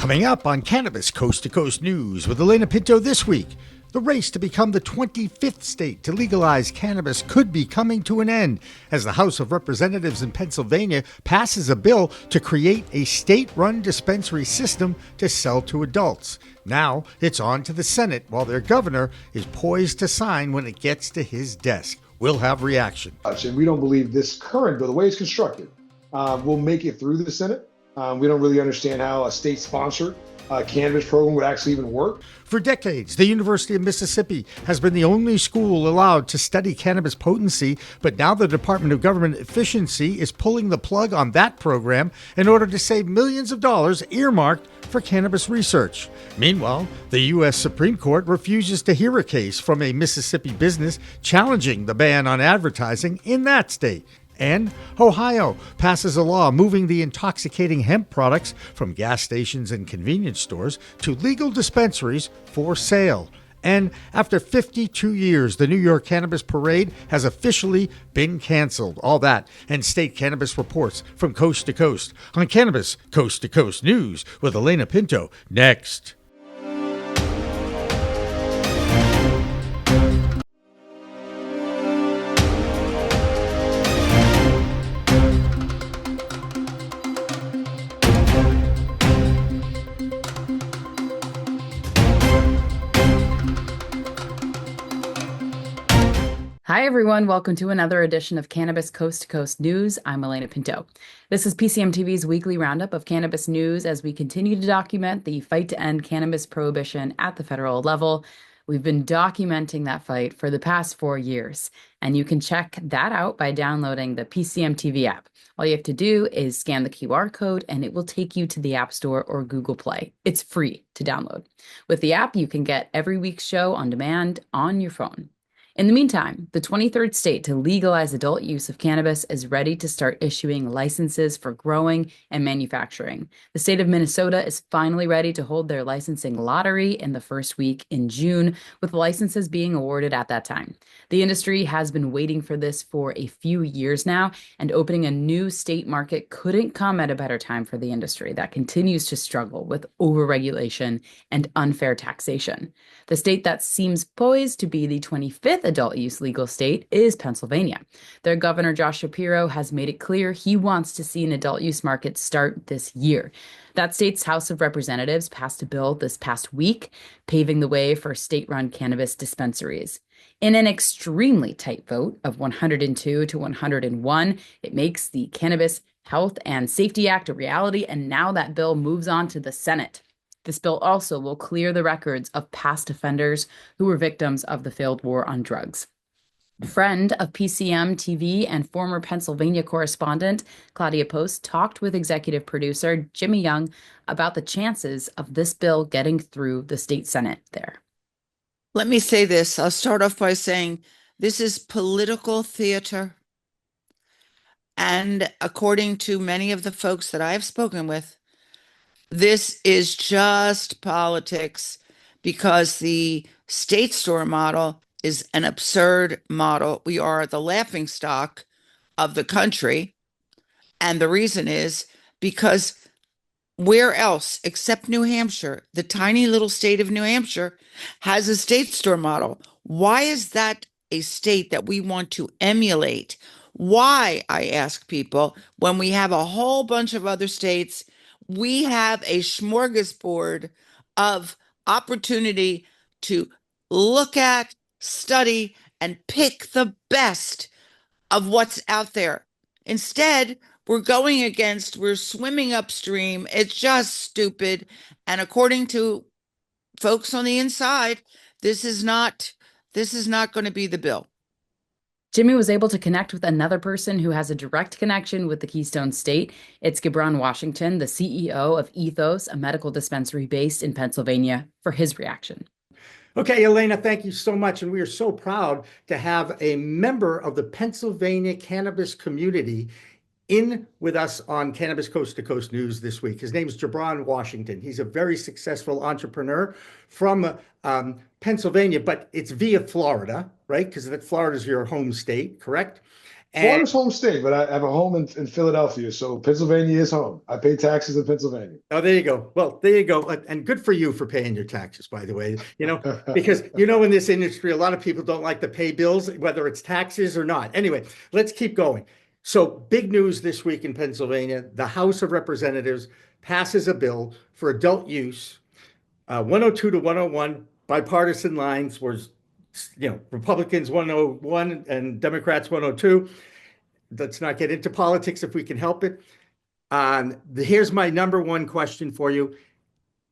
Coming up on Cannabis Coast to Coast News with Alaina Pinto this week, the race to become the 25th state to legalize cannabis could be coming to an end as the House of Representatives in Pennsylvania passes a bill to create a state-run dispensary system to sell to adults. Now it's on to the Senate while their governor is poised to sign when it gets to his desk. We'll have reaction. And we don't believe this current bill, the way it's constructed, will make it through the Senate. We don't really understand how a state-sponsored cannabis program would actually even work. For decades, the University of Mississippi has been the only school allowed to study cannabis potency, but now the Department of Government Efficiency is pulling the plug on that program in order to save millions of dollars earmarked for cannabis research. Meanwhile, the U.S. Supreme Court refuses to hear a case from a Mississippi business challenging the ban on advertising in that state. And Ohio passes a law moving the intoxicating hemp products from gas stations and convenience stores to legal dispensaries for sale. And after 52 years, the New York Cannabis Parade has officially been canceled. All that and state cannabis reports from coast to coast on Cannabis Coast to Coast News with Alaina Pinto next. Hi, everyone. Welcome to another edition of Cannabis Coast to Coast News. I'm Alaina Pinto. This is PCM TV's weekly roundup of cannabis news as we continue to document the fight to end cannabis prohibition at the federal level. We've been documenting that fight for the past 4 years, and you can check that out by downloading the PCM TV app. All you have to do is scan the QR code, and it will take you to the App Store or Google Play. It's free to download. With the app, you can get every week's show on demand on your phone. In the meantime, the 23rd state to legalize adult use of cannabis is ready to start issuing licenses for growing and manufacturing. The state of Minnesota is finally ready to hold their licensing lottery in the first week in June, with licenses being awarded at that time. The industry has been waiting for this for a few years now, and opening a new state market couldn't come at a better time for the industry that continues to struggle with overregulation and unfair taxation. The state that seems poised to be the 25th adult use legal state is Pennsylvania. Their governor, Josh Shapiro, has made it clear he wants to see an adult use market start this year. That state's House of Representatives passed a bill this past week, paving the way for state-run cannabis dispensaries. In an extremely tight vote of 102 to 101, it makes the Cannabis Health and Safety Act a reality, and now that bill moves on to the Senate. This bill also will clear the records of past offenders who were victims of the failed war on drugs. Friend of PCM TV and former Pennsylvania correspondent Claudia Post talked with executive producer Jimmy Young about the chances of this bill getting through the state Senate there. Let me say this. I'll start off by saying this is political theater. And according to many of the folks that I've spoken with, this is just politics because the state store model is an absurd model. We are the laughingstock of the country. And the reason is because where else except New Hampshire, the tiny little state of New Hampshire, has a state store model? Why is that a state that we want to emulate? Why, I ask people, when we have a whole bunch of other states, we have a smorgasbord of opportunity to look at, study, and pick the best of what's out there. Instead, we're swimming upstream. It's just stupid. And according to folks on the inside, this is not going to be the bill. Jimmy was able to connect with another person who has a direct connection with the Keystone State. It's Gibran Washington, the CEO of Ethos, a medical dispensary based in Pennsylvania, for his reaction. Okay, Alaina, thank you so much. And we are so proud to have a member of the Pennsylvania cannabis community in with us on Cannabis Coast to Coast News this week. His name is Gibran Washington. He's a very successful entrepreneur from Pennsylvania, but it's via Florida, right? Because Florida is your home state, correct? Florida's home state, but I have a home in Philadelphia, so Pennsylvania is home. I pay taxes in Pennsylvania. Oh, there you go. Well, there you go. And good for you for paying your taxes, by the way. Because in this industry, a lot of people don't like to pay bills, whether it's taxes or not. Anyway, let's keep going. So, big news this week in Pennsylvania: the House of Representatives passes a bill for adult use, 102 to 101, bipartisan lines, was Republicans 101 and Democrats 102. Let's not get into politics if we can help it. Here's my number one question for you.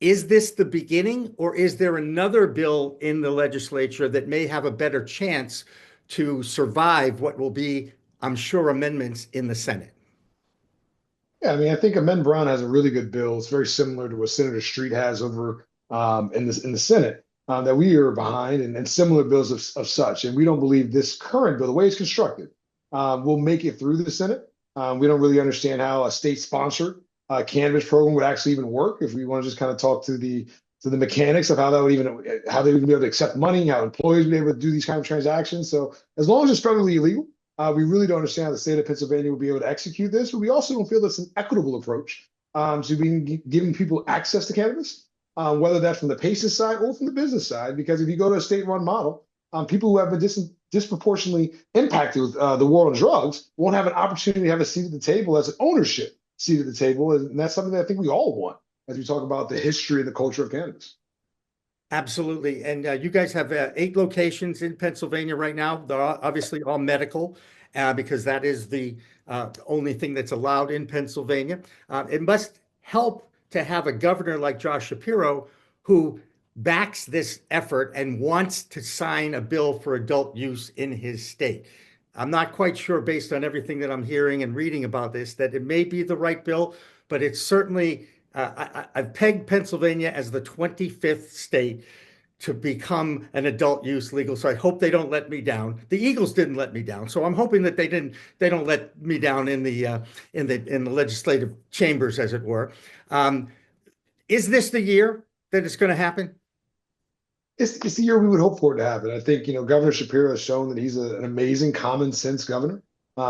Is this the beginning, or is there another bill in the legislature that may have a better chance to survive what will be, I'm sure, amendments in the Senate? Yeah, I mean, I think Amend Brown has a really good bill. It's very similar to what Senator Street has over in the Senate that we are behind, and similar bills of such. And we don't believe this current bill, the way it's constructed, will make it through the Senate. We don't really understand how a state-sponsored cannabis program would actually even work. If we want to just kind of talk to the mechanics of how they would be able to accept money, how employees would be able to do these kind of transactions. So as long as it's federally illegal, we really don't understand how the state of Pennsylvania will be able to execute this. But we also don't feel that's an equitable approach to giving people access to cannabis, whether that's from the patient side or from the business side. Because if you go to a state-run model, people who have been disproportionately impacted with the war on drugs won't have an opportunity to have a seat at the table as an ownership seat at the table. And that's something that I think we all want as we talk about the history and the culture of cannabis. Absolutely. And you guys have 8 locations in Pennsylvania right now. They're obviously all medical because that is the only thing that's allowed in Pennsylvania. It must help to have a governor like Josh Shapiro who backs this effort and wants to sign a bill for adult use in his state. I'm not quite sure, based on everything that I'm hearing and reading about this, that it may be the right bill, but it's certainly, I've pegged Pennsylvania as the 25th state to become an adult use legal. So I hope they don't let me down. The Eagles didn't let me down, so I'm hoping that they don't let me down in the legislative chambers, as it were. Is this the year that it's going to happen? It's the year we would hope for it to happen. I think, Governor Shapiro has shown that he's an amazing common sense governor.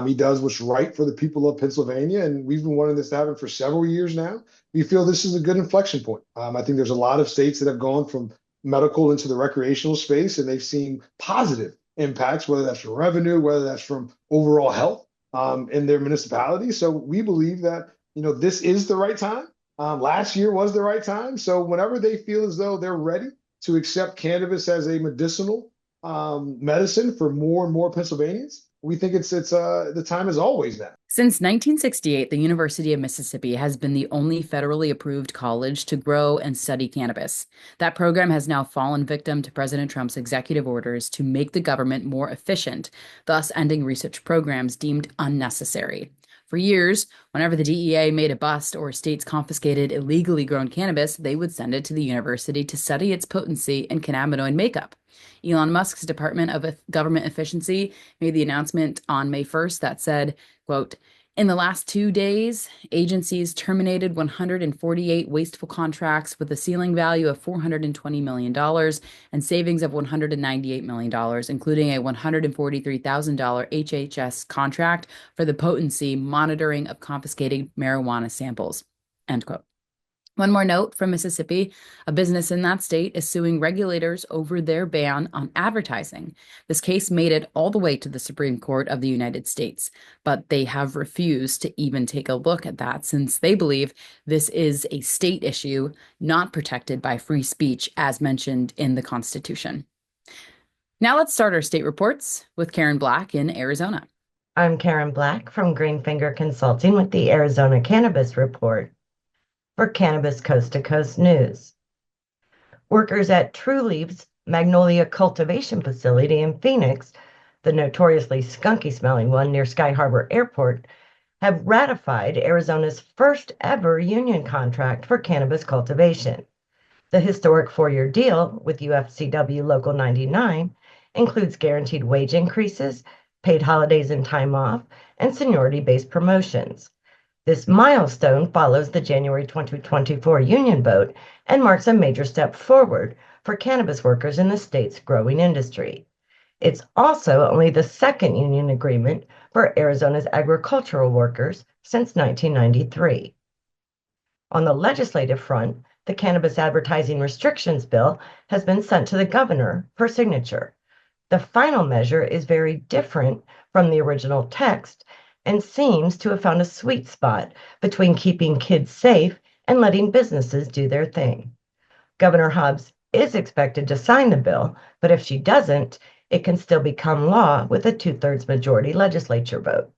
He does what's right for the people of Pennsylvania, and we've been wanting this to happen for several years now. We feel this is a good inflection point. I think there's a lot of states that have gone from medical into the recreational space, and they've seen positive impacts, whether that's from revenue, whether that's from overall health in their municipality. So we believe that, this is the right time. Last year was the right time. So whenever they feel as though they're ready to accept cannabis as a medicinal medicine for more and more Pennsylvanians, we think it's the time is always now. Since 1968, the University of Mississippi has been the only federally approved college to grow and study cannabis. That program has now fallen victim to President Trump's executive orders to make the government more efficient, thus ending research programs deemed unnecessary. For years, whenever the DEA made a bust or states confiscated illegally grown cannabis, they would send it to the university to study its potency in cannabinoid makeup. Elon Musk's Department of Government Efficiency made the announcement on May 1st that said, quote, "In the last 2 days, agencies terminated 148 wasteful contracts with a ceiling value of $420 million and savings of $198 million, including a $143,000 HHS contract for the potency monitoring of confiscated marijuana samples," end quote. One more note from Mississippi: a business in that state is suing regulators over their ban on advertising. This case made it all the way to the Supreme Court of the United States, but they have refused to even take a look at that since they believe this is a state issue not protected by free speech as mentioned in the Constitution. Now let's start our state reports with Karen Black in Arizona. I'm Karen Black from Greenfinger Consulting with the Arizona Cannabis Report for Cannabis Coast to Coast News. Workers at True Leaves Magnolia Cultivation Facility in Phoenix, the notoriously skunky-smelling one near Sky Harbor Airport, have ratified Arizona's first ever union contract for cannabis cultivation. The historic 4-year deal with UFCW Local 99 includes guaranteed wage increases, paid holidays and time off, and seniority-based promotions. This milestone follows the January 2024 union vote and marks a major step forward for cannabis workers in the state's growing industry. It's also only the second union agreement for Arizona's agricultural workers since 1993. On the legislative front, the Cannabis Advertising Restrictions Bill has been sent to the governor for signature. The final measure is very different from the original text and seems to have found a sweet spot between keeping kids safe and letting businesses do their thing. Governor Hobbs is expected to sign the bill, but if she doesn't, it can still become law with a 2/3 majority legislature vote.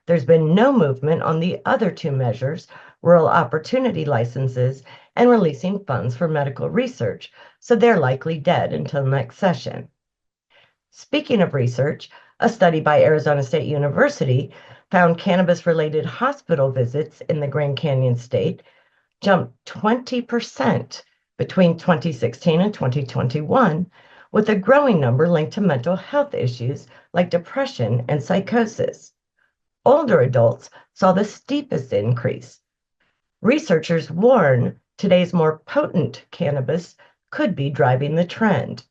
There's been no movement on the other two measures, rural opportunity licenses and releasing funds for medical research, so they're likely dead until next session. Speaking of research, a study by Arizona State University found cannabis-related hospital visits in the Grand Canyon state jumped 20% between 2016 and 2021, with a growing number linked to mental health issues like depression and psychosis. Older adults saw the steepest increase. Researchers warn today's more potent cannabis could be driving the trend.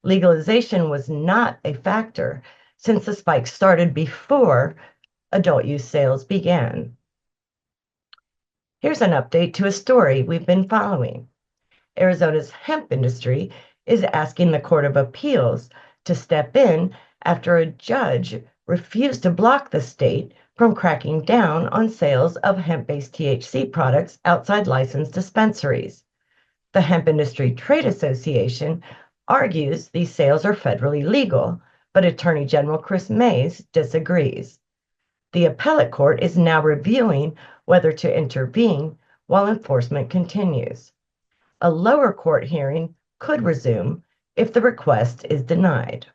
Legalization was not a factor since the spike started before adult use sales began. Here's an update to a story we've been following. Arizona's hemp industry is asking the Court of Appeals to step in after a judge refused to block the state from cracking down on sales of hemp-based THC products outside licensed dispensaries. The Hemp Industry Trade Association argues these sales are federally legal, but Attorney General Chris Mays disagrees. The appellate court is now reviewing whether to intervene while enforcement continues. A lower court hearing could resume if the request is denied.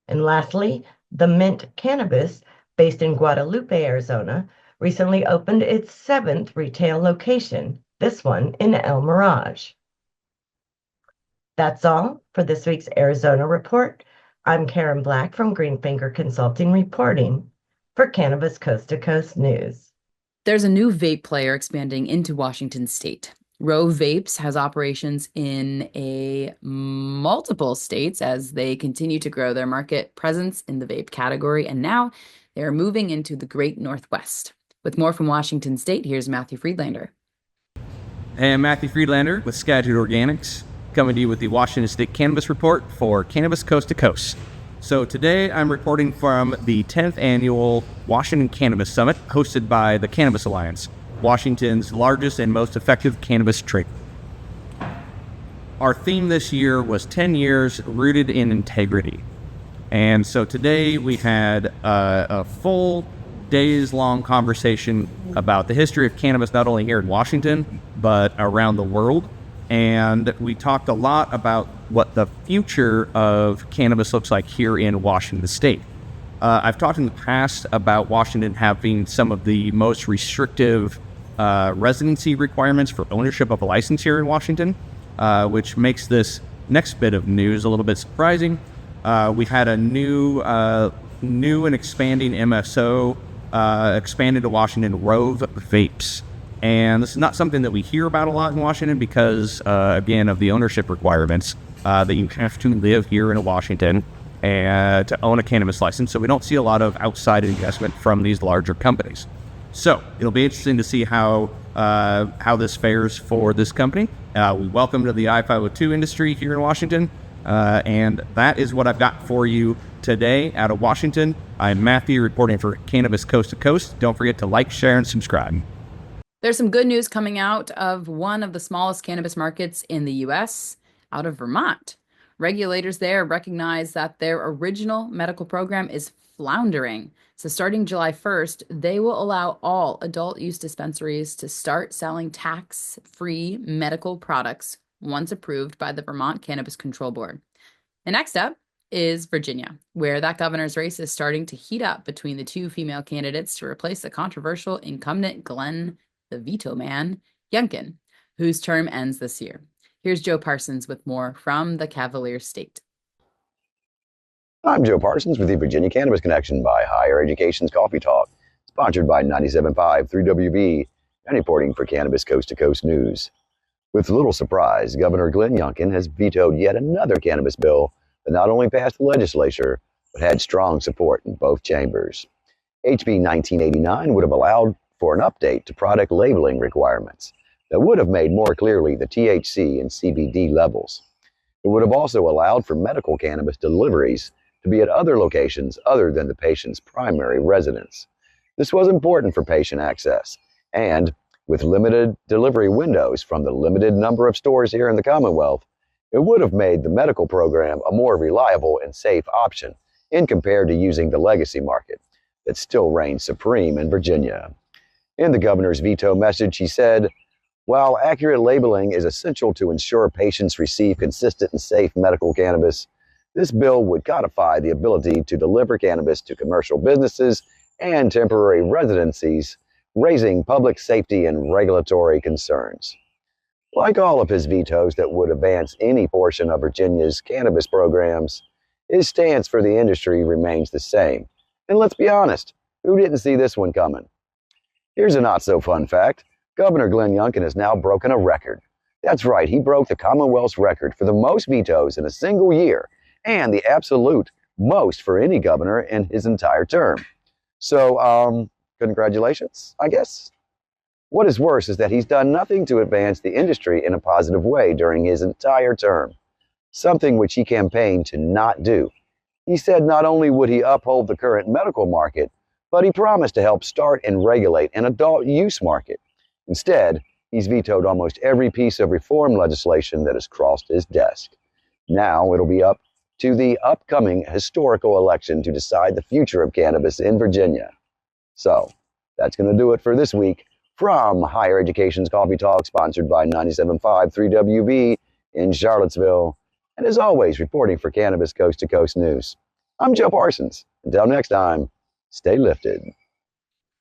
And lastly, the Mint Cannabis, based in Guadalupe, Arizona, recently opened its 7th retail location, this one in El Mirage. That's all for this week's Arizona Report. I'm Karen Black from Greenfinger Consulting reporting for Cannabis Coast to Coast News. There's a new vape player expanding into Washington state. Row Vapes has operations in multiple states as they continue to grow their market presence in the vape category, and now they're moving into the Great Northwest. With more from Washington State, here's Matthew Friedlander. Hey, I'm Matthew Friedlander with Skagit Organics, coming to you with the Washington State Cannabis Report for Cannabis Coast to Coast. So today I'm reporting from the 10th annual Washington Cannabis Summit hosted by the Cannabis Alliance, Washington's largest and most effective cannabis trade. Our theme this year was 10 years rooted in integrity. And so today we had a full days-long conversation about the history of cannabis, not only here in Washington, but around the world. And we talked a lot about what the future of cannabis looks like here in Washington State. I've talked in the past about Washington having some of the most restrictive residency requirements for ownership of a license here in Washington, which makes this next bit of news a little bit surprising. We've had a new and expanding MSO expanded to Washington, Row Vapes. And this is not something that we hear about a lot in Washington because, again, of the ownership requirements that you have to live here in Washington and to own a cannabis license. So we don't see a lot of outside investment from these larger companies. So it'll be interesting to see how this fares for this company. We welcome to the I-502 industry here in Washington. And that is what I've got for you today out of Washington. I'm Matthew reporting for Cannabis Coast to Coast. Don't forget to like, share, and subscribe. There's some good news coming out of one of the smallest cannabis markets in the U.S., out of Vermont. Regulators there recognize that their original medical program is floundering. So starting July 1st, they will allow all adult use dispensaries to start selling tax-free medical products once approved by the Vermont Cannabis Control Board. The next up is Virginia, where that governor's race is starting to heat up between the two female candidates to replace the controversial incumbent Glenn the Veto Man, Youngkin, whose term ends this year. Here's Joe Parsons with more from the Cavalier State. I'm Joe Parsons with the Virginia Cannabis Connection by Higher Education's Coffee Talk, sponsored by 97.5 3WB, and reporting for Cannabis Coast to Coast News. With little surprise, Governor Glenn Youngkin has vetoed yet another cannabis bill that not only passed the legislature, but had strong support in both chambers. HB 1989 would have allowed for an update to product labeling requirements that would have made more clearly the THC and CBD levels. It would have also allowed for medical cannabis deliveries to be at other locations other than the patient's primary residence. This was important for patient access, and with limited delivery windows from the limited number of stores here in the Commonwealth, it would have made the medical program a more reliable and safe option in compared to using the legacy market that still reigns supreme in Virginia. In the governor's veto message, he said, "While accurate labeling is essential to ensure patients receive consistent and safe medical cannabis, this bill would codify the ability to deliver cannabis to commercial businesses and temporary residencies, raising public safety and regulatory concerns." Like all of his vetoes that would advance any portion of Virginia's cannabis programs, his stance for the industry remains the same. And let's be honest, who didn't see this one coming? Here's a not-so-fun fact. Governor Glenn Youngkin has now broken a record. That's right, he broke the Commonwealth's record for the most vetoes in a single year and the absolute most for any governor in his entire term. So, congratulations, I guess. What is worse is that he's done nothing to advance the industry in a positive way during his entire term, something which he campaigned to not do. He said not only would he uphold the current medical market, but he promised to help start and regulate an adult use market. Instead, he's vetoed almost every piece of reform legislation that has crossed his desk. Now it'll be up to the upcoming historical election to decide the future of cannabis in Virginia. So, that's going to do it for this week. From Higher Education's Coffee Talk, sponsored by 97.5 3WB in Charlottesville, and as always, reporting for Cannabis Coast to Coast News, I'm Joe Parsons. Until next time, stay lifted.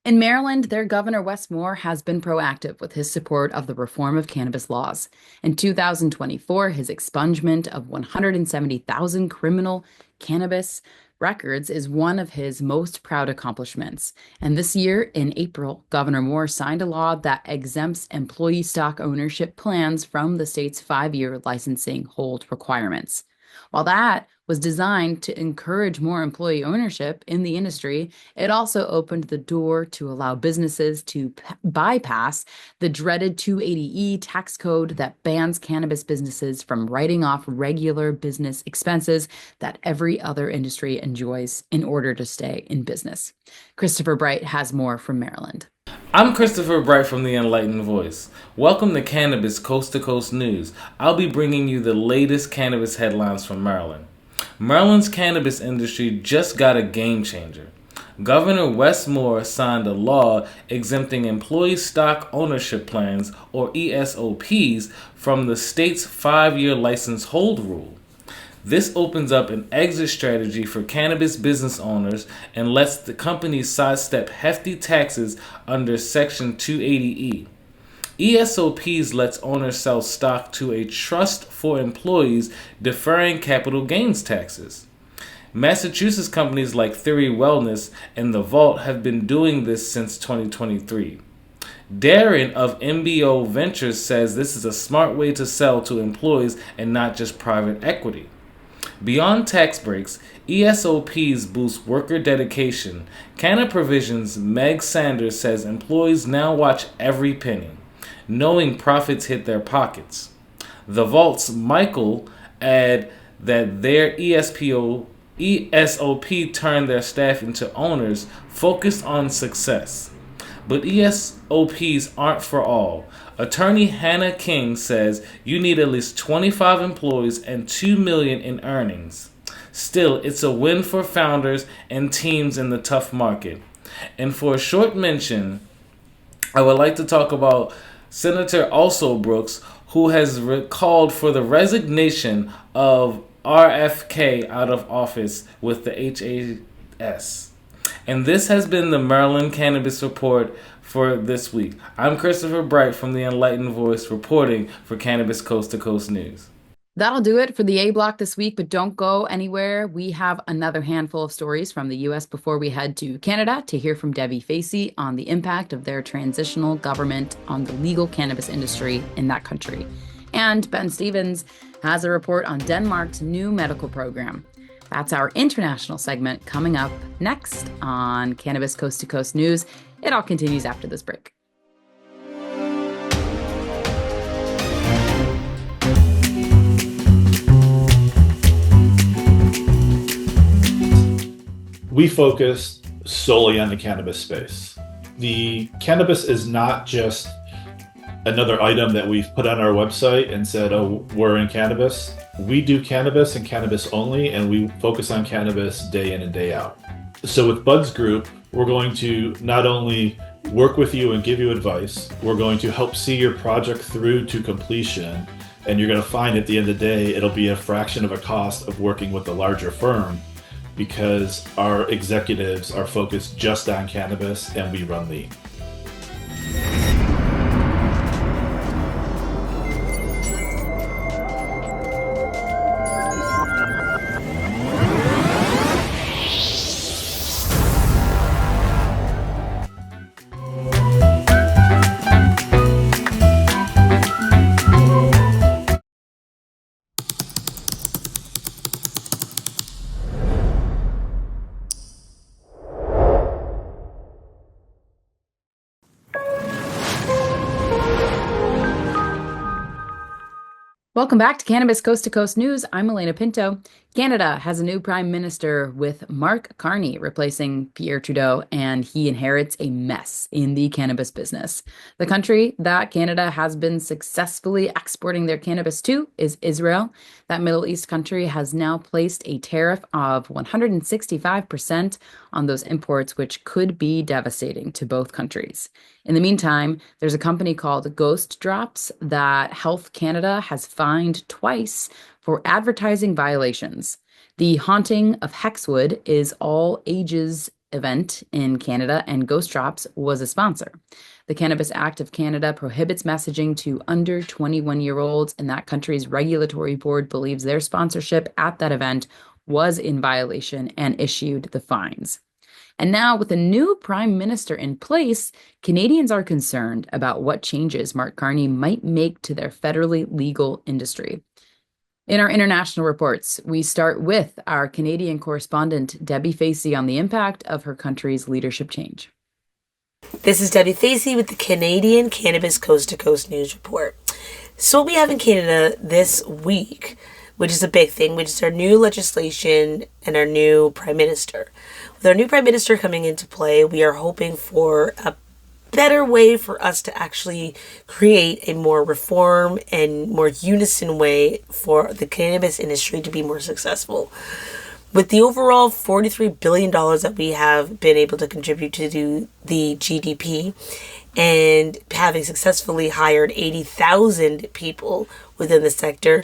In Maryland, their governor, Wes Moore, has been proactive with his support of the reform of cannabis laws. In 2024, his expungement of 170,000 criminal cannabis records is one of his most proud accomplishments. And this year, in April, Governor Moore signed a law that exempts employee stock ownership plans from the state's 5-year licensing hold requirements. While that was designed to encourage more employee ownership in the industry, it also opened the door to allow businesses to bypass the dreaded 280E tax code that bans cannabis businesses from writing off regular business expenses that every other industry enjoys in order to stay in business. Christopher Bright has more from Maryland. I'm Christopher Bright from The Enlightened Voice. Welcome to Cannabis Coast to Coast News. I'll be bringing you the latest cannabis headlines from Maryland. Maryland's cannabis industry just got a game changer. Governor Wes Moore signed a law exempting employee stock ownership plans, or ESOPs, from the state's 5-year license hold rule. This opens up an exit strategy for cannabis business owners and lets the companies sidestep hefty taxes under Section 280E. ESOPs lets owners sell stock to a trust for employees, deferring capital gains taxes. Massachusetts companies like Theory Wellness and The Vault have been doing this since 2023. Darren of MBO Ventures says this is a smart way to sell to employees and not just private equity. Beyond tax breaks, ESOPs boost worker dedication. Canna Provisions' Meg Sanders says employees now watch every penny, knowing profits hit their pockets. The Vault's Michael add that their ESOP turned their staff into owners focused on success. But ESOPs aren't for all. Attorney Hannah King says you need at least 25 employees and $2 million in earnings. Still, it's a win for founders and teams in the tough market. And for a short mention, I would like to talk about Senator Also Brooks, who has called for the resignation of RFK out of office with the HAS. And this has been the Maryland Cannabis Report for this week. I'm Christopher Bright from The Enlightened Voice, reporting for Cannabis Coast to Coast News. That'll do it for the A Block this week, but don't go anywhere. We have another handful of stories from the U.S. before we head to Canada to hear from Debi Facey on the impact of their transitional government on the legal cannabis industry in that country. And Ben Stevens has a report on Denmark's new medical program. That's our international segment coming up next on Cannabis Coast to Coast News. It all continues after this break. We focus solely on the cannabis space. The cannabis is not just another item that we've put on our website and said, oh, we're in cannabis. We do cannabis and cannabis only, and we focus on cannabis day in and day out. So with Buds Group, we're going to not only work with you and give you advice, we're going to help see your project through to completion. And you're going to find at the end of the day, it'll be a fraction of a cost of working with a larger firm, because our executives are focused just on cannabis and we run lean. Welcome back to Cannabis Coast to Coast News. I'm Alaina Pinto. Canada has a new prime minister with Mark Carney replacing Pierre Trudeau, and he inherits a mess in the cannabis business. The country that Canada has been successfully exporting their cannabis to is Israel. That Middle East country has now placed a tariff of 165% on those imports, which could be devastating to both countries. In the meantime, there's a company called Ghost Drops that Health Canada has fined twice for advertising violations. The Haunting of Hexwood is all ages event in Canada, and Ghost Drops was a sponsor. The Cannabis Act of Canada prohibits messaging to under 21-year-olds, and that country's regulatory board believes their sponsorship at that event was in violation and issued the fines. And now, with a new prime minister in place, Canadians are concerned about what changes Mark Carney might make to their federally legal industry. In our international reports, we start with our Canadian correspondent, Debi Facey, on the impact of her country's leadership change. This is Debi Facey with the Canadian Cannabis Coast to Coast News Report. So what we have in Canada this week, which is a big thing, which is our new legislation and our new prime minister. With our new prime minister coming into play, we are hoping for a better way for us to actually create a more reform and more unison way for the cannabis industry to be more successful. With the overall $43 billion that we have been able to contribute to the GDP, and having successfully hired 80,000 people within the sector,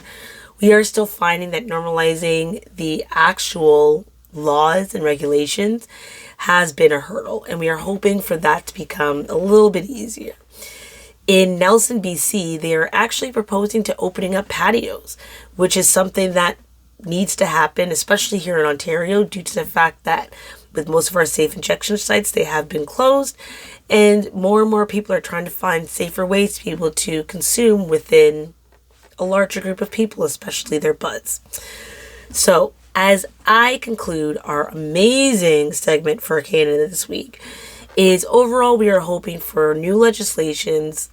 we are still finding that normalizing the actual laws and regulations has been a hurdle, and we are hoping for that to become a little bit easier. In Nelson, BC, they are actually proposing to opening up patios, which is something that needs to happen, especially here in Ontario, due to the fact that with most of our safe injection sites, they have been closed, and more people are trying to find safer ways to be able to consume within a larger group of people, especially their buds. So, as I conclude our amazing segment for Canada this week, is overall we are hoping for new legislations,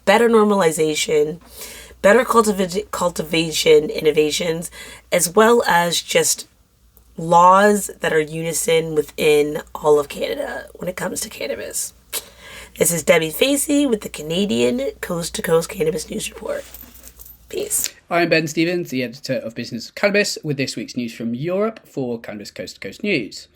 better normalization, better cultivation innovations, as well as just laws that are unison within all of Canada when it comes to cannabis. This is Debi Facey with the Canadian Coast to Coast Cannabis News Report. Peace. I'm Ben Stevens, the editor of Business of Cannabis, with this week's news from Europe for Cannabis Coast to Coast News.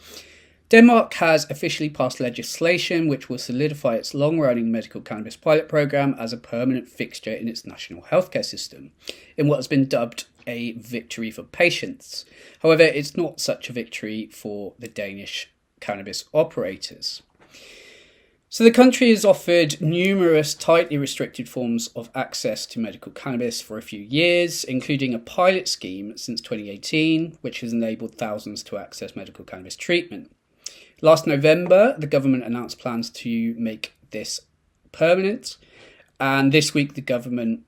Denmark has officially passed legislation which will solidify its long-running medical cannabis pilot program as a permanent fixture in its national healthcare system, in what has been dubbed a victory for patients. However, it's not such a victory for the Danish cannabis operators. So the country has offered numerous tightly restricted forms of access to medical cannabis for a few years, including a pilot scheme since 2018, which has enabled thousands to access medical cannabis treatment. Last November, the government announced plans to make this permanent, and this week the government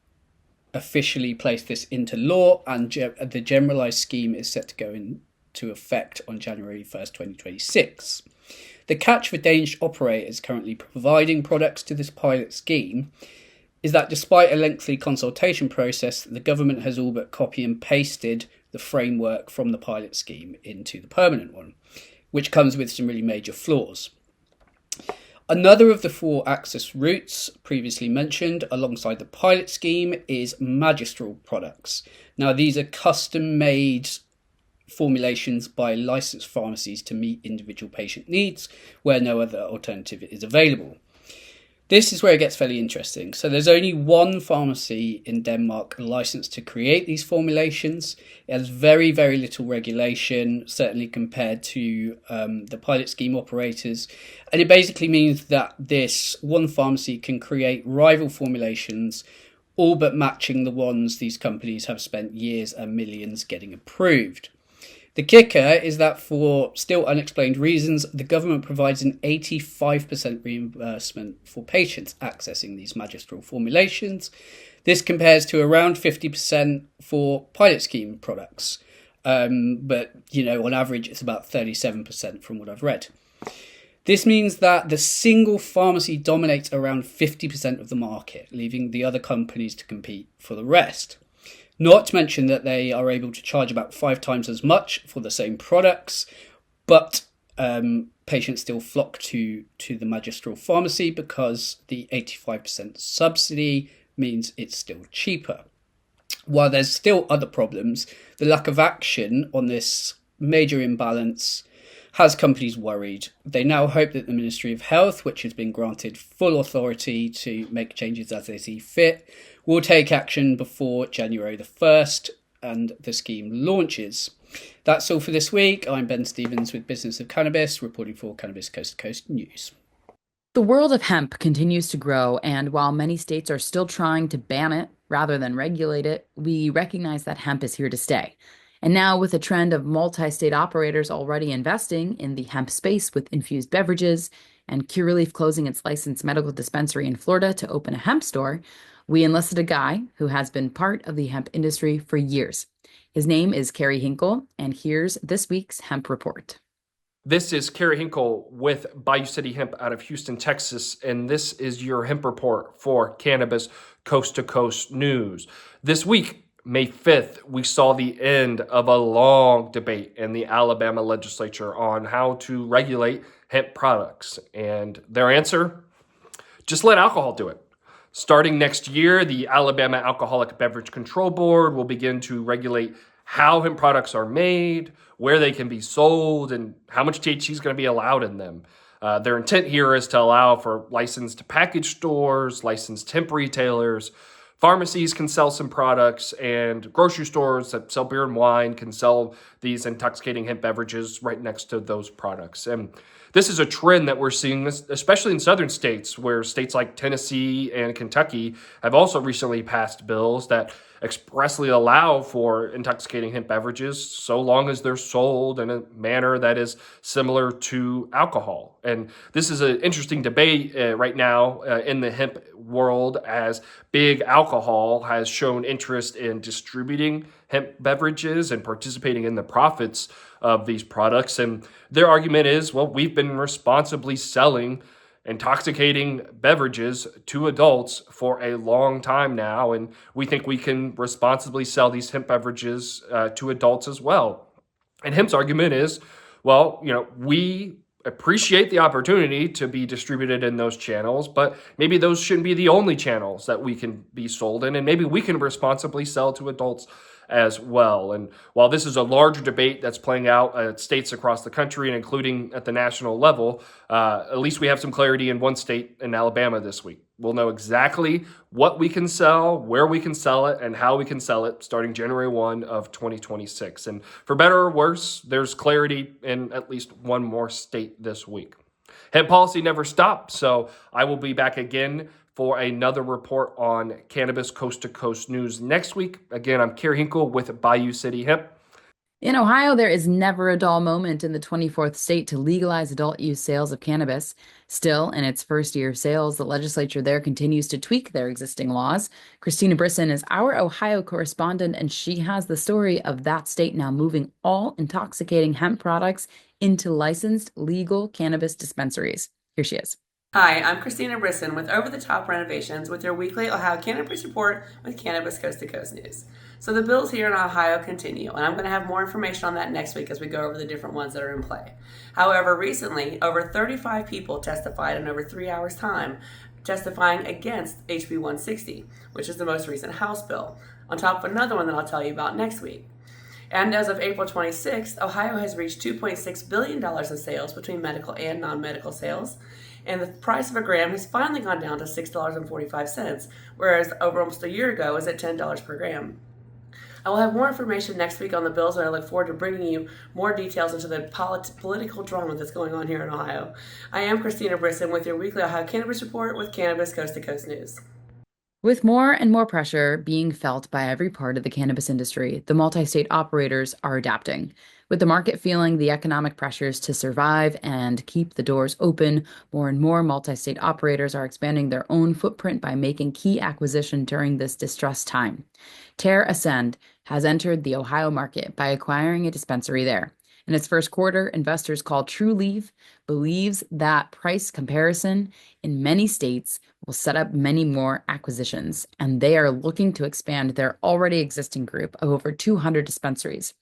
officially placed this into law, and the generalised scheme is set to go to effect on January 1st, 2026. The catch for Danish operators currently providing products to this pilot scheme is that despite a lengthy consultation process, the government has all but copy and pasted the framework from the pilot scheme into the permanent one, which comes with some really major flaws. Another of the 4 access routes previously mentioned alongside the pilot scheme is magistral products. Now, these are custom-made formulations by licensed pharmacies to meet individual patient needs where no other alternative is available. This is where it gets fairly interesting. So there's only one pharmacy in Denmark licensed to create these formulations. It has very, very little regulation, certainly compared to the pilot scheme operators. And it basically means that this one pharmacy can create rival formulations, all but matching the ones these companies have spent years and millions getting approved. The kicker is that for still unexplained reasons, the government provides an 85% reimbursement for patients accessing these magistral formulations. This compares to around 50% for pilot scheme products. But, on average, it's about 37% from what I've read. This means that the single pharmacy dominates around 50% of the market, leaving the other companies to compete for the rest. Not to mention that they are able to charge about 5 times as much for the same products, but patients still flock to the magistral pharmacy because the 85% subsidy means it's still cheaper. While there's still other problems, the lack of action on this major imbalance has companies worried. They now hope that the Ministry of Health, which has been granted full authority to make changes as they see fit, will take action before January the 1st and the scheme launches. That's all for this week. I'm Ben Stevens with Business of Cannabis, reporting for Cannabis Coast to Coast News. The world of hemp continues to grow, and while many states are still trying to ban it rather than regulate it, we recognize that hemp is here to stay. And now, with a trend of multi-state operators already investing in the hemp space with infused beverages and Curaleaf closing its licensed medical dispensary in Florida to open a hemp store, we enlisted a guy who has been part of the hemp industry for years. His name is Kerry Hinkle, and here's this week's hemp report. This is Kerry Hinkle with Bayou City Hemp out of Houston, Texas, and this is your hemp report for Cannabis Coast to Coast News. This week, May 5th, we saw the end of a long debate in the Alabama legislature on how to regulate hemp products. And their answer? Just let alcohol do it. Starting next year, the Alabama Alcoholic Beverage Control Board will begin to regulate how hemp products are made, where they can be sold, and how much THC is going to be allowed in them. Their intent here is to allow for licensed package stores, licensed hemp retailers, pharmacies can sell some products, and grocery stores that sell beer and wine can sell these intoxicating hemp beverages right next to those products. And this is a trend that we're seeing, especially in southern states, where states like Tennessee and Kentucky have also recently passed bills that expressly allow for intoxicating hemp beverages so long as they're sold in a manner that is similar to alcohol. And this is an interesting debate right now in the hemp world, as big alcohol has shown interest in distributing hemp beverages and participating in the profits of these products. And their argument is, well, we've been responsibly selling intoxicating beverages to adults for a long time now, and we think we can responsibly sell these hemp beverages to adults as well. And Hemp's argument is, well, we appreciate the opportunity to be distributed in those channels, but maybe those shouldn't be the only channels that we can be sold in, and maybe we can responsibly sell to adults as well. And while this is a larger debate that's playing out at states across the country and including at the national level, at least we have some clarity in one state in Alabama this week. We'll know exactly what we can sell, where we can sell it, and how we can sell it starting January 1 of 2026. And for better or worse, there's clarity in at least one more state this week. Hemp policy never stops, so I will be back again for another report on Cannabis Coast to Coast News next week. Again, I'm Kerry Hinkle with Bayou City Hemp. In Ohio, there is never a dull moment in the 24th state to legalize adult use sales of cannabis. Still, in its first year of sales, the legislature there continues to tweak their existing laws. Christina Brisson is our Ohio correspondent, and she has the story of that state now moving all intoxicating hemp products into licensed legal cannabis dispensaries. Here she is. Hi, I'm Christina Brisson with Over the Top Renovations with your weekly Ohio Cannabis Report with Cannabis Coast to Coast News. So the bills here in Ohio continue, and I'm going to have more information on that next week as we go over the different ones that are in play. However, recently, over 35 people testified in over 3 hours' time, testifying against HB 160, which is the most recent House bill, on top of another one that I'll tell you about next week. And as of April 26th, Ohio has reached $2.6 billion in sales between medical and non-medical sales. And the price of a gram has finally gone down to $6.45, whereas over almost a year ago it was at $10 per gram. I will have more information next week on the bills, and I look forward to bringing you more details into the political drama that's going on here in Ohio. I am Christina Brisson with your weekly Ohio Cannabis Report with Cannabis Coast to Coast News. With more and more pressure being felt by every part of the cannabis industry, the multi-state operators are adapting. With the market feeling the economic pressures to survive and keep the doors open, more and more multi-state operators are expanding their own footprint by making key acquisition during this distressed time. Terre Ascend has entered the Ohio market by acquiring a dispensary there. In its first quarter, investors call Trulieve believes that price comparison in many states will set up many more acquisitions, and they are looking to expand their already existing group of over 200 dispensaries.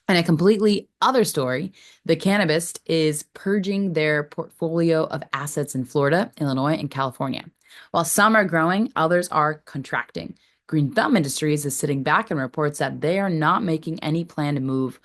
And a completely other story, the Cannabist is purging their portfolio of assets in Florida, Illinois, and California. While some are growing, others are contracting. Green Thumb Industries is sitting back and reports that they are not making any planned move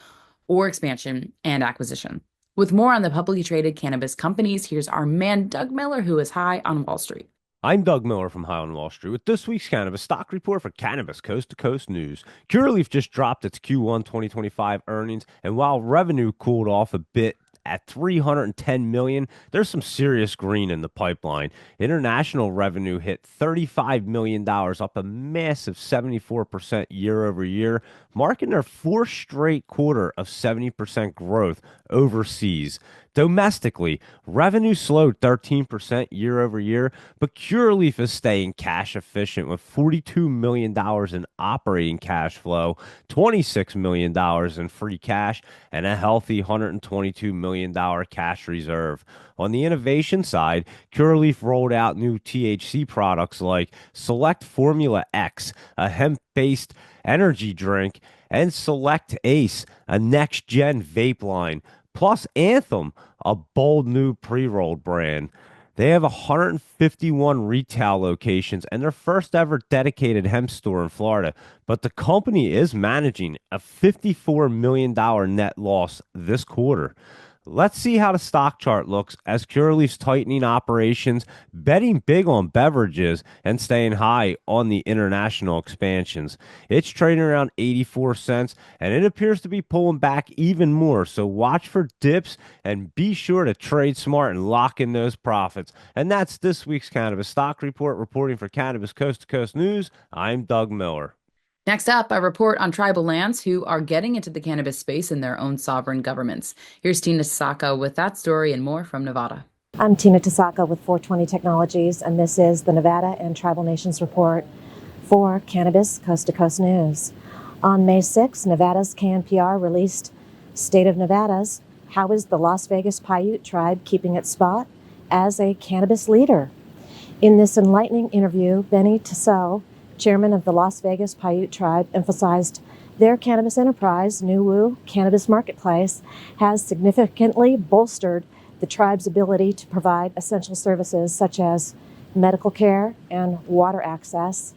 or expansion and acquisition. With more on the publicly traded cannabis companies, here's our man Doug Miller, who is high on Wall Street. I'm Doug Miller from High on Wall Street with this week's Cannabis Stock Report for Cannabis Coast to Coast News. Curaleaf just dropped its Q1 2025 earnings, and while revenue cooled off a bit at $310 million, there's some serious green in the pipeline. International revenue hit $35 million, up a massive 74% year over year, marking their fourth straight quarter of 70% growth overseas. Domestically, revenue slowed 13% year over year, but Curaleaf is staying cash efficient with $42 million in operating cash flow, $26 million in free cash, and a healthy $122 million cash reserve. On the innovation side, Curaleaf rolled out new THC products like Select Formula X, a hemp-based energy drink, and Select Ace, a next-gen vape line, plus Anthem, a bold new pre-rolled brand. They have 151 retail locations and their first ever dedicated hemp store in Florida, but the company is managing a $54 million net loss this quarter. Let's see how the stock chart looks as Curaleaf's tightening operations, betting big on beverages, and staying high on the international expansions. It's trading around 84 cents, and it appears to be pulling back even more, so watch for dips and be sure to trade smart and lock in those profits. And that's this week's Cannabis Stock Report. Reporting for Cannabis Coast to Coast News, I'm Doug Miller. Next up, a report on tribal lands who are getting into the cannabis space in their own sovereign governments. Here's Tina Tasaka with that story and more from Nevada. I'm Tina Tasaka with 420 Technologies, and this is the Nevada and Tribal Nations Report for Cannabis Coast to Coast News. On May 6, Nevada's KNPR released State of Nevada's How is the Las Vegas Paiute Tribe Keeping Its Spot as a Cannabis Leader? In this enlightening interview, Benny Tassau, chairman of the Las Vegas Paiute Tribe, emphasized their cannabis enterprise, Nuwu Cannabis Marketplace, has significantly bolstered the tribe's ability to provide essential services such as medical care and water access.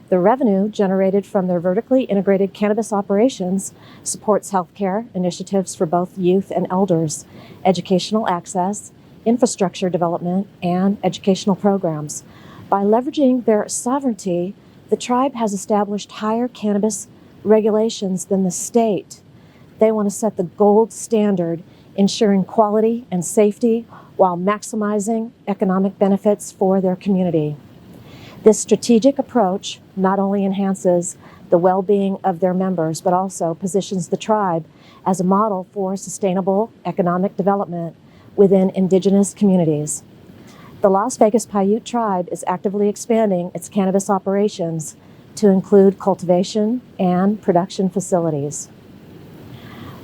The revenue generated from their vertically integrated cannabis operations supports healthcare initiatives for both youth and elders, educational access, infrastructure development, and educational programs. By leveraging their sovereignty, the tribe has established higher cannabis regulations than the state. They want to set the gold standard, ensuring quality and safety while maximizing economic benefits for their community. This strategic approach not only enhances the well-being of their members, but also positions the tribe as a model for sustainable economic development within indigenous communities. The Las Vegas Paiute tribe is actively expanding its cannabis operations to include cultivation and production facilities.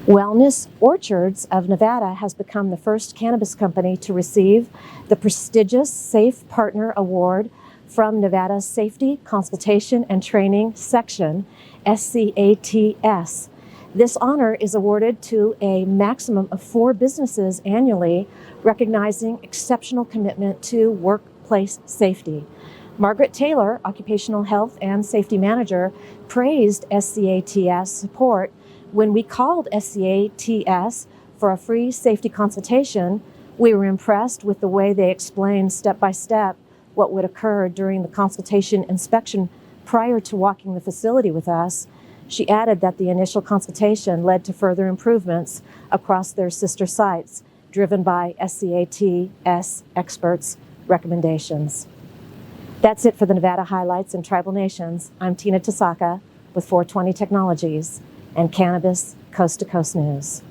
Wellness Orchards of Nevada has become the first cannabis company to receive the prestigious Safe Partner Award from Nevada's Safety, Consultation, and Training Section, SCATS. This honor is awarded to a maximum of 4 businesses annually, recognizing exceptional commitment to workplace safety. Margaret Taylor, Occupational Health and Safety Manager, praised SCATS support. When we called SCATS for a free safety consultation, we were impressed with the way they explained step by step what would occur during the consultation inspection prior to walking the facility with us. She added that the initial consultation led to further improvements across their sister sites, driven by SCATS experts' recommendations. That's it for the Nevada Highlights and Tribal Nations. I'm Tina Tasaka with 420 Technologies and Cannabis Coast to Coast News.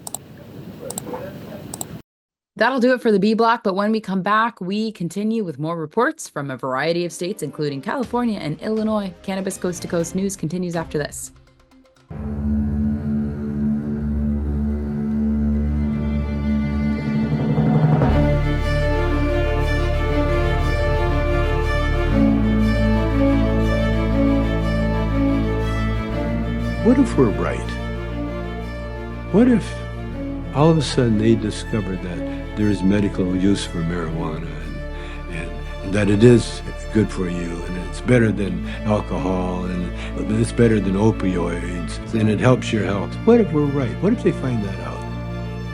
That'll do it for the B block, but when we come back, we continue with more reports from a variety of states, including California and Illinois. Cannabis Coast to Coast News continues after this. What if we're right? What if all of a sudden they discovered that there is medical use for marijuana and that it is good for you and it's better than alcohol and it's better than opioids and it helps your health? What if we're right? What if they find that out?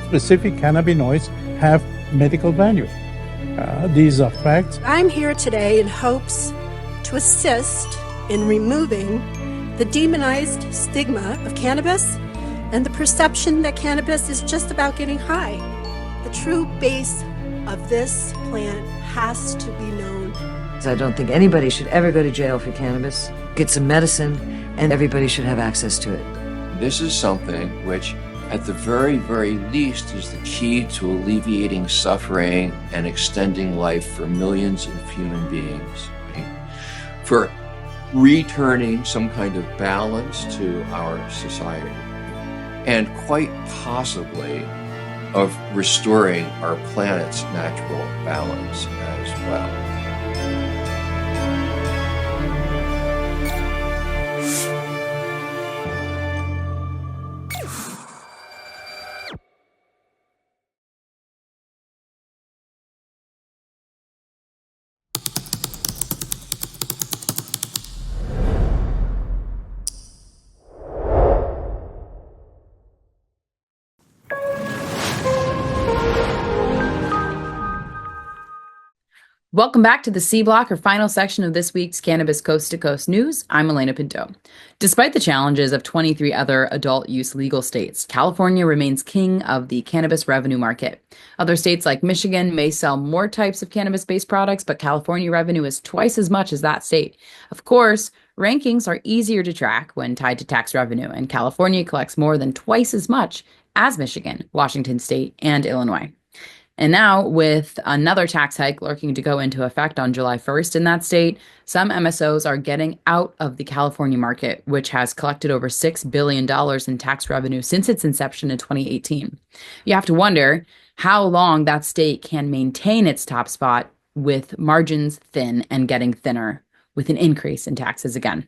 Specific cannabinoids have medical value. These are facts. I'm here today in hopes to assist in removing the demonized stigma of cannabis and the perception that cannabis is just about getting high. The true base of this plant has to be known. I don't think anybody should ever go to jail for cannabis. It's a medicine, and everybody should have access to it. This is something which, at the very, very least, is the key to alleviating suffering and extending life for millions of human beings. Right? For returning some kind of balance to our society, and quite possibly of restoring our planet's natural balance as well. Welcome back to the C Block, or final section of this week's Cannabis Coast to Coast News. I'm Alaina Pinto. Despite the challenges of 23 other adult use legal states, California remains king of the cannabis revenue market. Other states like Michigan may sell more types of cannabis-based products, but California revenue is twice as much as that state. Of course, rankings are easier to track when tied to tax revenue, and California collects more than twice as much as Michigan, Washington State, and Illinois. And now, with another tax hike lurking to go into effect on July 1st in that state, some MSOs are getting out of the California market, which has collected over $6 billion in tax revenue since its inception in 2018. You have to wonder how long that state can maintain its top spot with margins thin and getting thinner, with an increase in taxes again.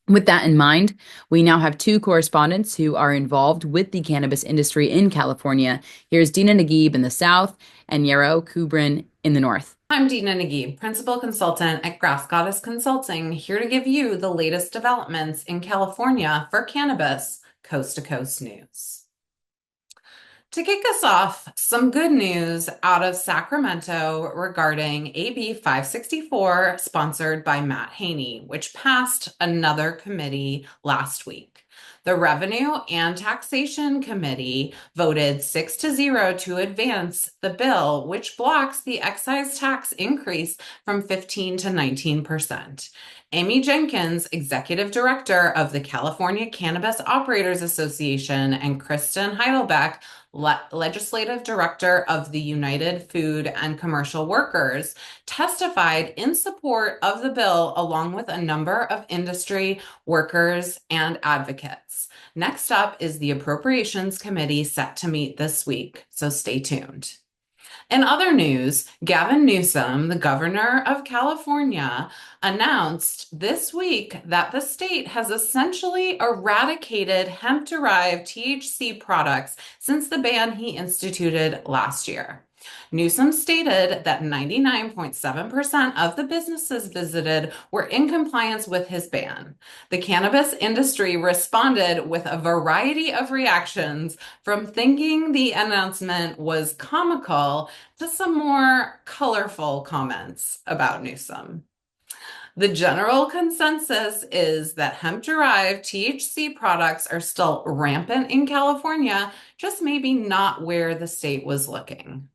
With that in mind, we now have 2 correspondents who are involved with the cannabis industry in California. Here's Dina Naguib in the south and Yarrow Gibran in the north. I'm Dina Naguib, Principal Consultant at Grass Goddess Consulting, here to give you the latest developments in California for Cannabis Coast to Coast News. To kick us off, some good news out of Sacramento regarding AB 564, sponsored by Matt Haney, which passed another committee last week. The Revenue and Taxation Committee voted 6-0 to advance the bill, which blocks the excise tax increase from 15 to 19%. Amy Jenkins, Executive Director of the California Cannabis Operators Association, and Kristen Heidelbeck, Legislative Director of the United Food and Commercial Workers, testified in support of the bill along with a number of industry workers and advocates. Next up is the Appropriations Committee set to meet this week, so stay tuned. In other news, Gavin Newsom, the governor of California, announced this week that the state has essentially eradicated hemp-derived THC products since the ban he instituted last year. Newsom stated that 99.7% of the businesses visited were in compliance with his ban. The cannabis industry responded with a variety of reactions, from thinking the announcement was comical to some more colorful comments about Newsom. The general consensus is that hemp-derived THC products are still rampant in California, just maybe not where the state was looking.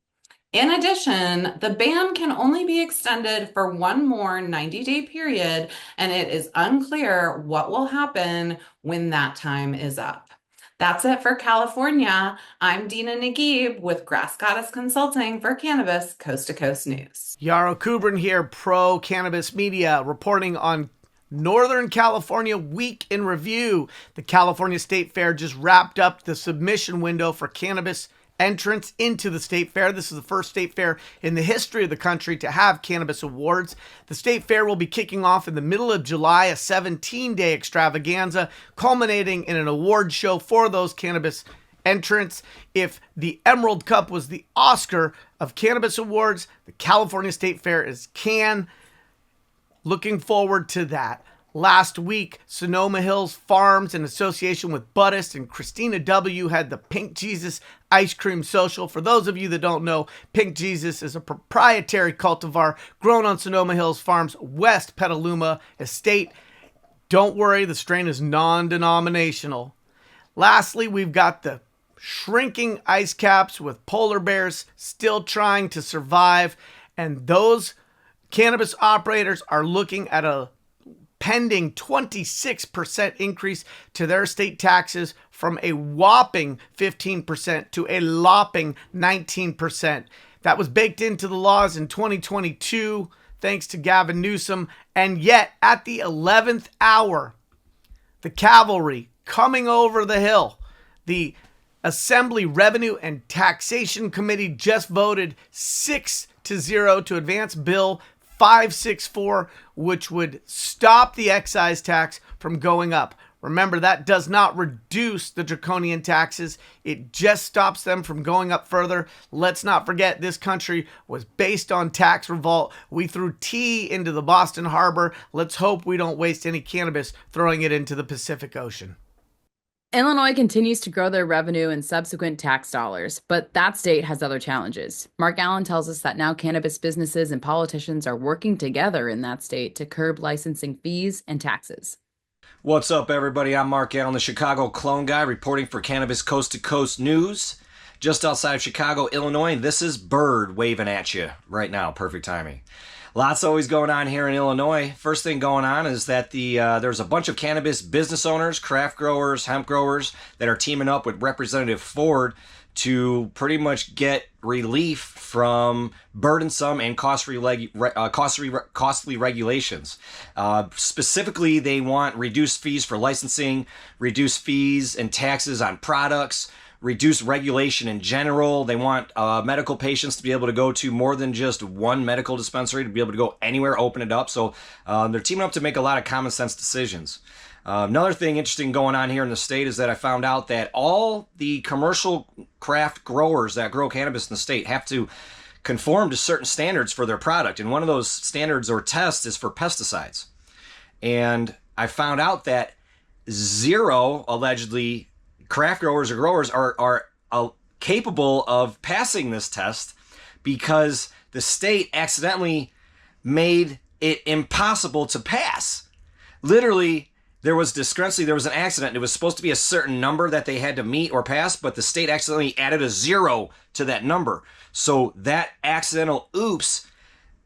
In addition, the ban can only be extended for one more 90-day period, and it is unclear what will happen when that time is up. That's it for California. I'm Dina Naguib with Grass Goddess Consulting for Cannabis Coast to Coast News. Yaro Kubrin here, Pro Cannabis Media, reporting on Northern California Week in Review. The California State Fair just wrapped up the submission window for cannabis entrance into the state fair. This is the first state fair in the history of the country to have cannabis awards. The state fair will be kicking off in the middle of July, a 17-day extravaganza, culminating in an award show for those cannabis entrants. If the Emerald Cup was the Oscar of cannabis awards, the California State Fair is Cannes. Looking forward to that. Last week, Sonoma Hills Farms, in association with Buddhist and Christina W., had the Pink Jesus Ice Cream Social. For those of you that don't know, Pink Jesus is a proprietary cultivar grown on Sonoma Hills Farms' West Petaluma estate. Don't worry, the strain is non-denominational. Lastly, we've got the shrinking ice caps with polar bears still trying to survive, and those cannabis operators are looking at a pending 26% increase to their state taxes, from a whopping 15% to a lopping 19%. That was baked into the laws in 2022, thanks to Gavin Newsom. And yet, at the 11th hour, the cavalry coming over the hill, the Assembly Revenue and Taxation Committee just voted 6-0 to advance Bill 564, which would stop the excise tax from going up. Remember, that does not reduce the draconian taxes. It just stops them from going up further. Let's not forget, this country was based on tax revolt. We threw tea into the Boston Harbor. Let's hope we don't waste any cannabis throwing it into the Pacific Ocean. Illinois continues to grow their revenue and subsequent tax dollars, but that state has other challenges. Mark Allen tells us that now cannabis businesses and politicians are working together in that state to curb licensing fees and taxes. What's up, everybody? I'm Mark Allen, the Chicago Clone Guy, reporting for Cannabis Coast to Coast News. Just outside of Chicago, Illinois, and this is Bird waving at you right now. Perfect timing. Lots always going on here in Illinois. First thing going on is that there's a bunch of cannabis business owners, craft growers, hemp growers that are teaming up with Representative Ford to pretty much get relief from burdensome and costly regulations. Specifically, they want reduced fees for licensing, reduced fees and taxes on products, reduce regulation in general. They want medical patients to be able to go to more than just one medical dispensary, to be able to go anywhere, open it up. So they're teaming up to make a lot of common sense decisions. Another thing interesting going on here in the state is that I found out that all the commercial craft growers that grow cannabis in the state have to conform to certain standards for their product. And one of those standards or tests is for pesticides. And I found out that 0, allegedly, craft growers or growers are capable of passing this test because the state accidentally made it impossible to pass. Literally, there was discrepancy. There was an accident. It was supposed to be a certain number that they had to meet or pass, but the state accidentally added a 0 to that number. So that accidental oops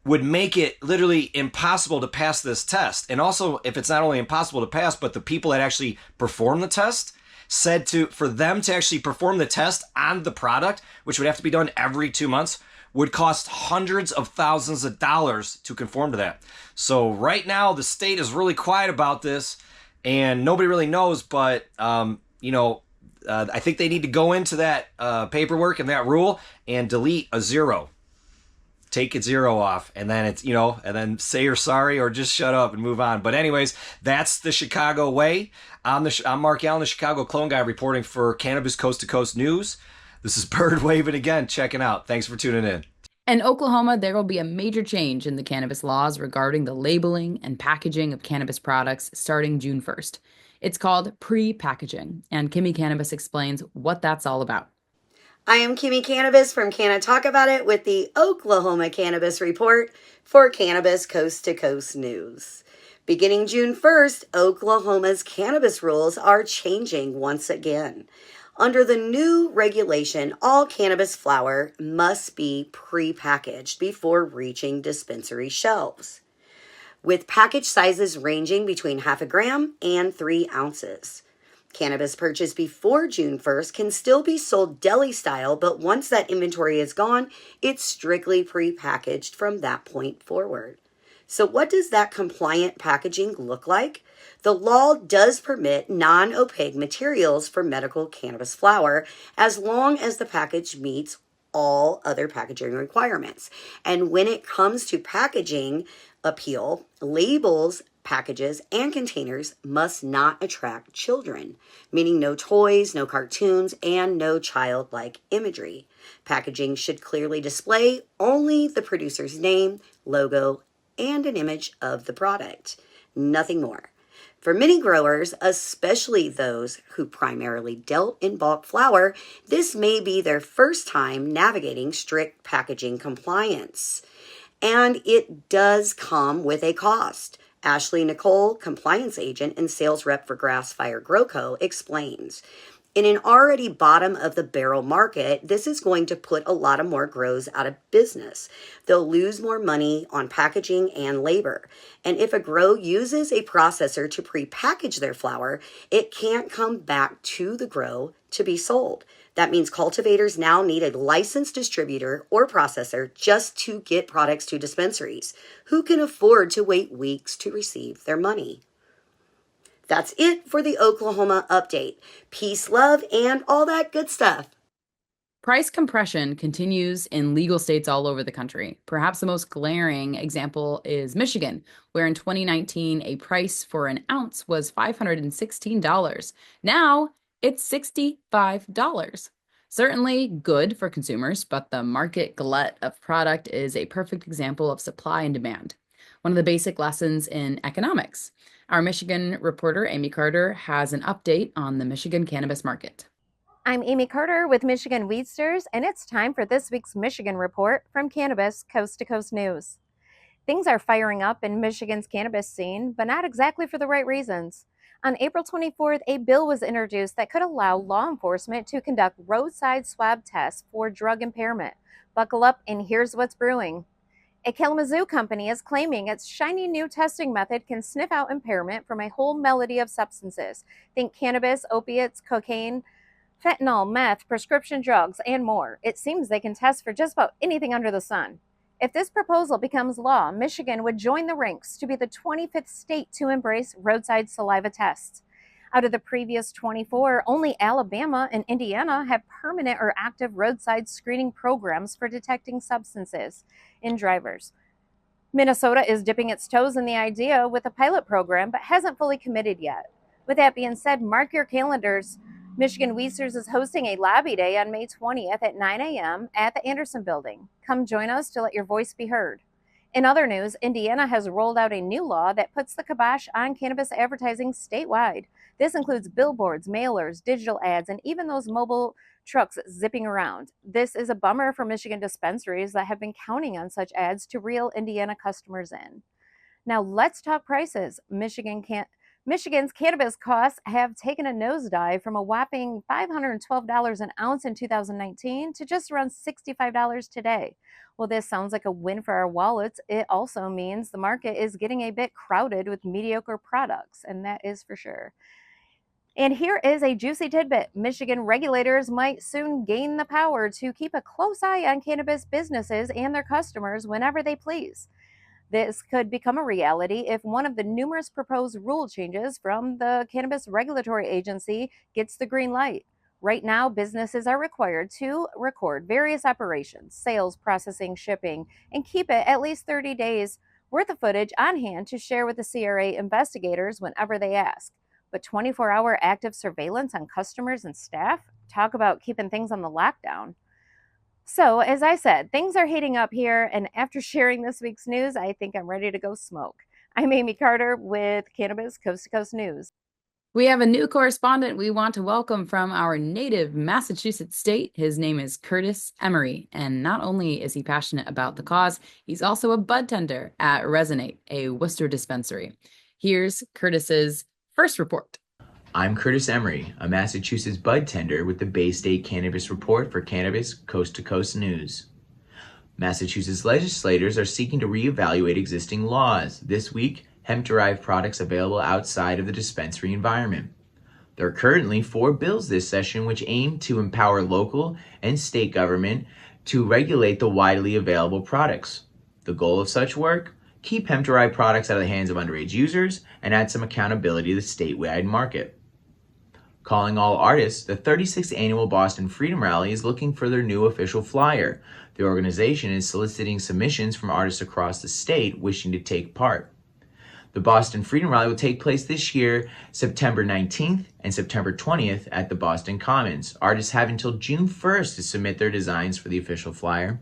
would make it literally impossible to pass this test. And also, if it's not only impossible to pass, but the people that actually perform the test said for them to actually perform the test on the product, which would have to be done every 2 months, would cost hundreds of thousands of dollars to conform to that. So right now, the state is really quiet about this, and nobody really knows, but, I think they need to go into that paperwork and that rule and delete a 0. Take a 0 off, and then it's, and then say you're sorry or just shut up and move on. But anyways, that's the Chicago way. I'm Mark Allen, the Chicago Clone Guy, reporting for Cannabis Coast to Coast News. This is Bird Waving again, checking out. Thanks for tuning in. In Oklahoma, there will be a major change in the cannabis laws regarding the labeling and packaging of cannabis products starting June 1st. It's called pre-packaging, and Kimmy Cannabis explains what that's all about. I am Kimmy Cannabis from Canna Talk About It with the Oklahoma Cannabis Report for Cannabis Coast to Coast News. Beginning June 1st, Oklahoma's cannabis rules are changing once again. Under the new regulation, all cannabis flower must be pre-packaged before reaching dispensary shelves, with package sizes ranging between 0.5 gram and 3 ounces. Cannabis purchased before June 1st can still be sold deli style, but once that inventory is gone, it's strictly pre-packaged from that point forward. So what does that compliant packaging look like? The law does permit non-opaque materials for medical cannabis flower as long as the package meets all other packaging requirements. And when it comes to packaging appeal, labels, packages, and containers must not attract children, meaning no toys, no cartoons, and no childlike imagery. Packaging should clearly display only the producer's name, logo, and an image of the product. Nothing more. For many growers, especially those who primarily dealt in bulk flower, this may be their first time navigating strict packaging compliance. And it does come with a cost. Ashley Nicole, compliance agent and sales rep for Grassfire Grow Co., explains. In an already bottom of the barrel market, this is going to put a lot of more grows out of business. They'll lose more money on packaging and labor. And if a grow uses a processor to pre-package their flower, it can't come back to the grow to be sold. That means cultivators now need a licensed distributor or processor just to get products to dispensaries. Who can afford to wait weeks to receive their money? That's it for the Oklahoma update. Peace, love, and all that good stuff. Price compression continues in legal states all over the country. Perhaps the most glaring example is Michigan, where in 2019, a price for an ounce was $516. Now, it's $65. Certainly good for consumers, but the market glut of product is a perfect example of supply and demand. One of the basic lessons in economics. Our Michigan reporter, Amy Carter, has an update on the Michigan cannabis market. I'm Amy Carter with Michigan Weedsters, and it's time for this week's Michigan Report from Cannabis Coast to Coast News. Things are firing up in Michigan's cannabis scene, but not exactly for the right reasons. On April 24th, a bill was introduced that could allow law enforcement to conduct roadside swab tests for drug impairment. Buckle up, and here's what's brewing. A Kalamazoo company is claiming its shiny new testing method can sniff out impairment from a whole melody of substances. Think cannabis, opiates, cocaine, fentanyl, meth, prescription drugs, and more. It seems they can test for just about anything under the sun. If this proposal becomes law, Michigan would join the ranks to be the 25th state to embrace roadside saliva tests. Out of the previous 24, only Alabama and Indiana have permanent or active roadside screening programs for detecting substances in drivers. Minnesota is dipping its toes in the idea with a pilot program, but hasn't fully committed yet. With that being said, mark your calendars. Michigan Weedsters is hosting a lobby day on May 20th at 9 a.m. at the Anderson Building. Come join us to let your voice be heard. In other news, Indiana has rolled out a new law that puts the kibosh on cannabis advertising statewide. This includes billboards, mailers, digital ads, and even those mobile trucks zipping around. This is a bummer for Michigan dispensaries that have been counting on such ads to reel Indiana customers in. Now let's talk prices. Michigan's cannabis costs have taken a nosedive from a whopping $512 an ounce in 2019 to just around $65 today. Well, this sounds like a win for our wallets. It also means the market is getting a bit crowded with mediocre products, and that is for sure. And here is a juicy tidbit. Michigan regulators might soon gain the power to keep a close eye on cannabis businesses and their customers whenever they please. This could become a reality if one of the numerous proposed rule changes from the Cannabis Regulatory Agency gets the green light. Right now, businesses are required to record various operations, sales, processing, shipping, and keep it at least 30 days worth of footage on hand to share with the CRA investigators whenever they ask. But 24-hour active surveillance on customers and staff? Talk about keeping things on the lockdown. So, as I said, things are heating up here, and after sharing this week's news, I think I'm ready to go smoke. I'm Amy Carter with Cannabis Coast to Coast News. We have a new correspondent we want to welcome from our native Massachusetts state. His name is Curtis Emery, and not only is he passionate about the cause, he's also a bud tender at Resonate, a Worcester dispensary. Here's Curtis's first report. I'm Curtis Emery, a Massachusetts bud tender with the Bay State Cannabis Report for Cannabis Coast to Coast News. Massachusetts legislators are seeking to reevaluate existing laws. This week, hemp-derived products available outside of the dispensary environment. There are currently 4 bills this session which aim to empower local and state government to regulate the widely available products. The goal of such work? Keep hemp-derived products out of the hands of underage users and add some accountability to the statewide market. Calling all artists, the 36th annual Boston Freedom Rally is looking for their new official flyer. The organization is soliciting submissions from artists across the state wishing to take part. The Boston Freedom Rally will take place this year, September 19th and September 20th at the Boston Commons. Artists have until June 1st to submit their designs for the official flyer.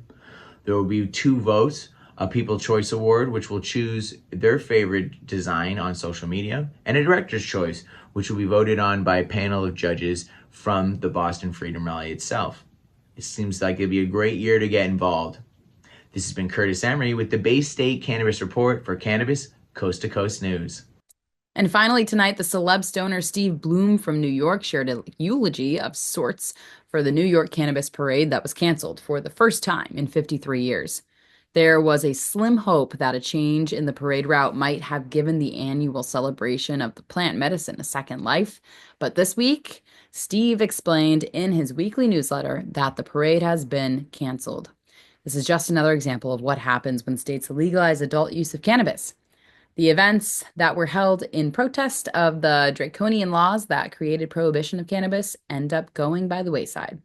There will be 2 votes, a People Choice Award, which will choose their favorite design on social media, and a Director's Choice, which will be voted on by a panel of judges from the Boston Freedom Rally itself. It seems like it'll be a great year to get involved. This has been Curtis Emery with the Bay State Cannabis Report for Cannabis Coast to Coast News. And finally tonight, the celeb stoner Steve Bloom from New York shared a eulogy of sorts for the New York Cannabis Parade that was canceled for the first time in 53 years. There was a slim hope that a change in the parade route might have given the annual celebration of the plant medicine a second life. But this week, Steve explained in his weekly newsletter that the parade has been canceled. This is just another example of what happens when states legalize adult use of cannabis. The events that were held in protest of the draconian laws that created prohibition of cannabis end up going by the wayside.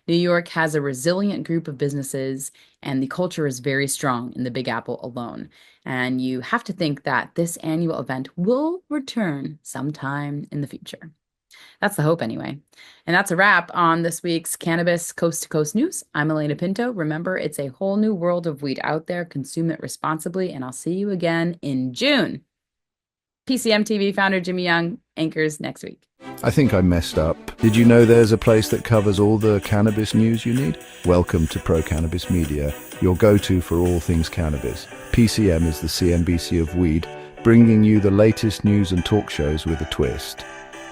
New York has a resilient group of businesses, and the culture is very strong in the Big Apple alone. And you have to think that this annual event will return sometime in the future. That's the hope anyway. And that's a wrap on this week's Cannabis Coast to Coast News. I'm Alaina Pinto. Remember, it's a whole new world of weed out there. Consume it responsibly, and I'll see you again in June. PCM TV founder Jimmy Young anchors next week. I think I messed up. Did you know there's a place that covers all the cannabis news you need? Welcome to Pro Cannabis Media, your go-to for all things cannabis. PCM is the CNBC of weed, bringing you the latest news and talk shows with a twist.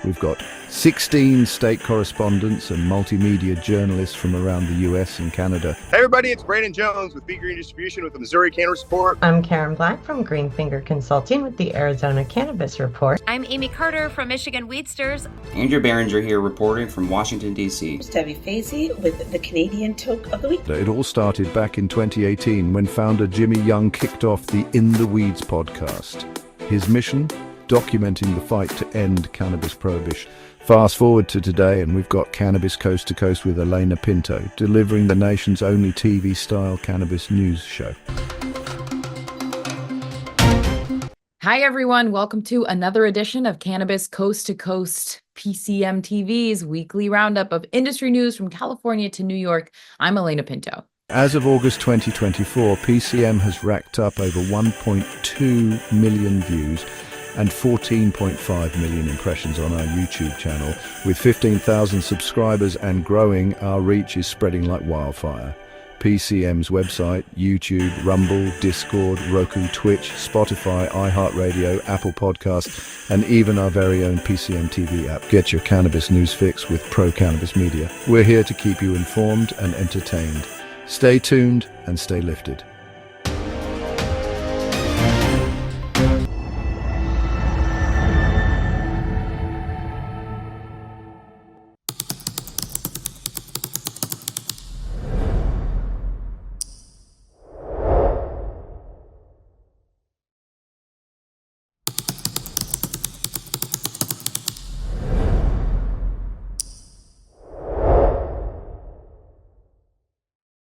We've got 16 state correspondents and multimedia journalists from around the US and Canada. Hey everybody, it's Brandon Jones with Big Green Distribution with the Missouri Cannabis Report. I'm Karen Black from Greenfinger Consulting with the Arizona Cannabis Report. I'm Amy Carter from Michigan Weedsters. Andrew Behringer here reporting from Washington, D.C. It's Debi Facey with the Canadian Toke of the Week. It all started back in 2018 when founder Jimmy Young kicked off the In the Weeds podcast. His mission? Documenting the fight to end cannabis prohibition. Fast forward to today and we've got Cannabis Coast to Coast with Alaina Pinto, delivering the nation's only TV-style cannabis news show. Hi everyone, welcome to another edition of Cannabis Coast to Coast, PCM TV's weekly roundup of industry news from California to New York. I'm Alaina Pinto. As of August 2024, PCM has racked up over 1.2 million views and 14.5 million impressions on our YouTube channel. With 15,000 subscribers and growing, our reach is spreading like wildfire. PCM's website, YouTube, Rumble, Discord, Roku, Twitch, Spotify, iHeartRadio, Apple Podcasts, and even our very own PCM TV app. Get your cannabis news fix with Pro Cannabis Media. We're here to keep you informed and entertained. Stay tuned and stay lifted.